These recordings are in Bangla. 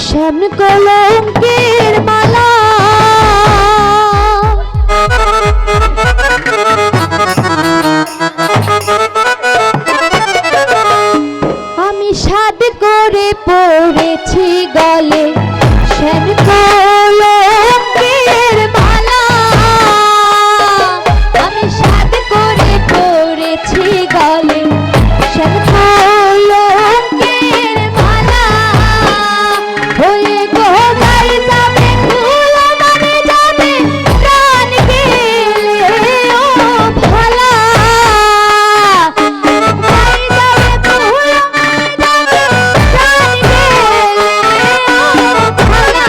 শ্যাম কলঙ্কের মালা আমি সাদ করে পড়েছি গলে শ্যাম কলঙ্কের মালা আমি সাদ করে পড়েছি গলে শ্যাম কলঙ্কের মালা হয়ে গোগাই যাবে ফুল মানে যাবে প্রাণ গেলে ও ভালা গোগাই যাবে ফুল মানে যাবে প্রাণ গেলে ও ভালা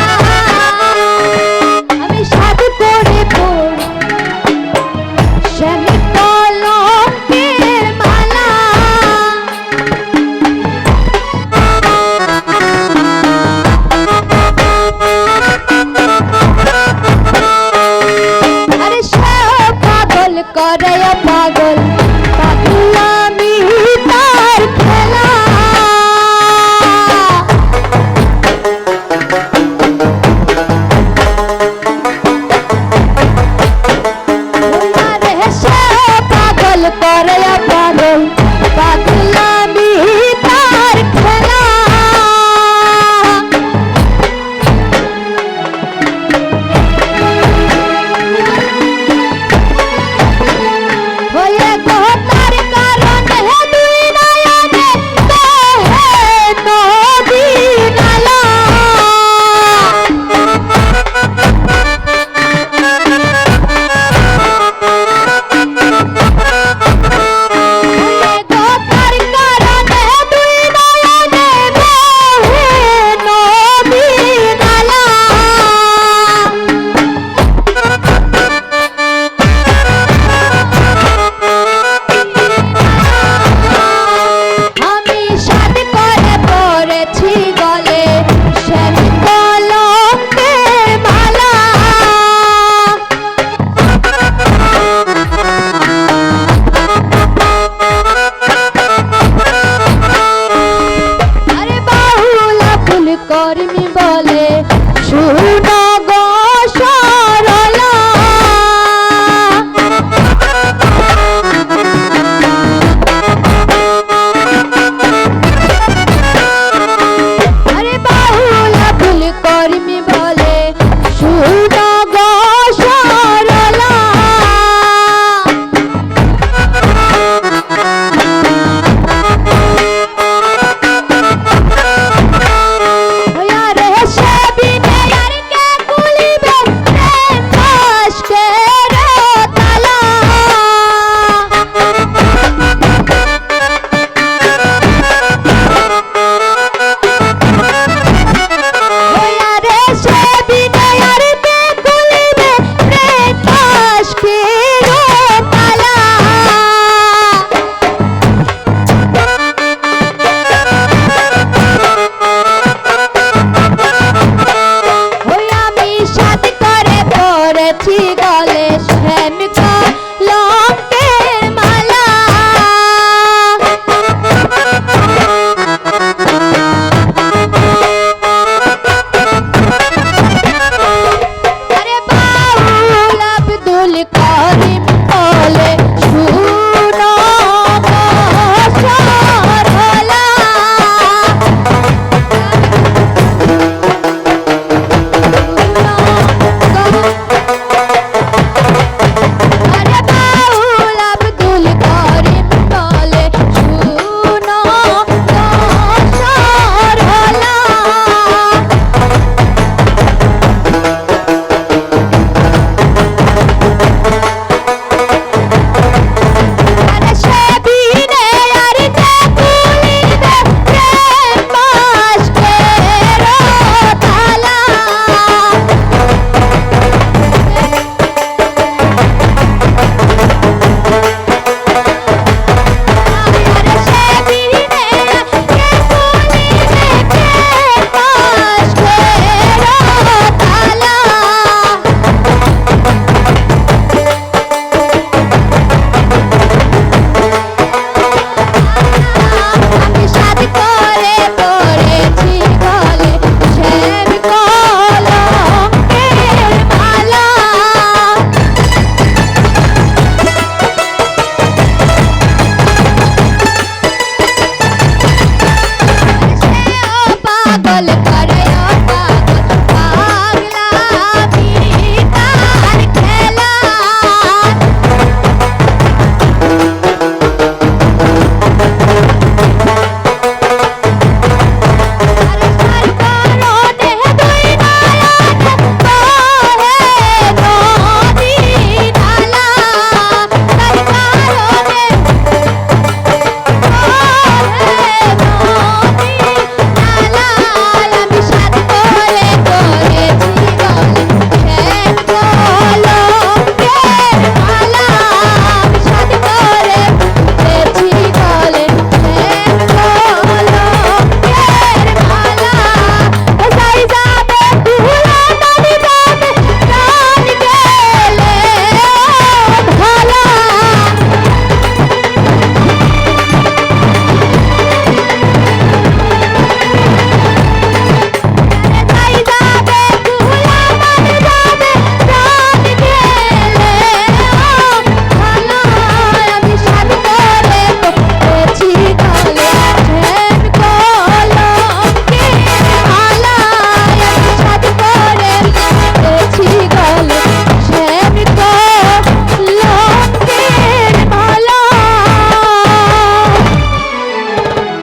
আমি সাধু করে পড়ি শ্যাম কলঙ্কের মালা আরে সব পাগল করে পাগল পাগল আমি তার খেলা আরে সব পাগল করে পাগল পাগল আমি তার খেলা হয়ে গোতার কারণে দুই নয়নে বহে নদী নালা হয়ে গোতার কারণে দুই নয়নে বহে নদী নালা আমি সাদ করে পড়েছি গলে শ্যাম কলঙ্কের মালা আরে বাহুলা ফুল কর্মী বলে শুনো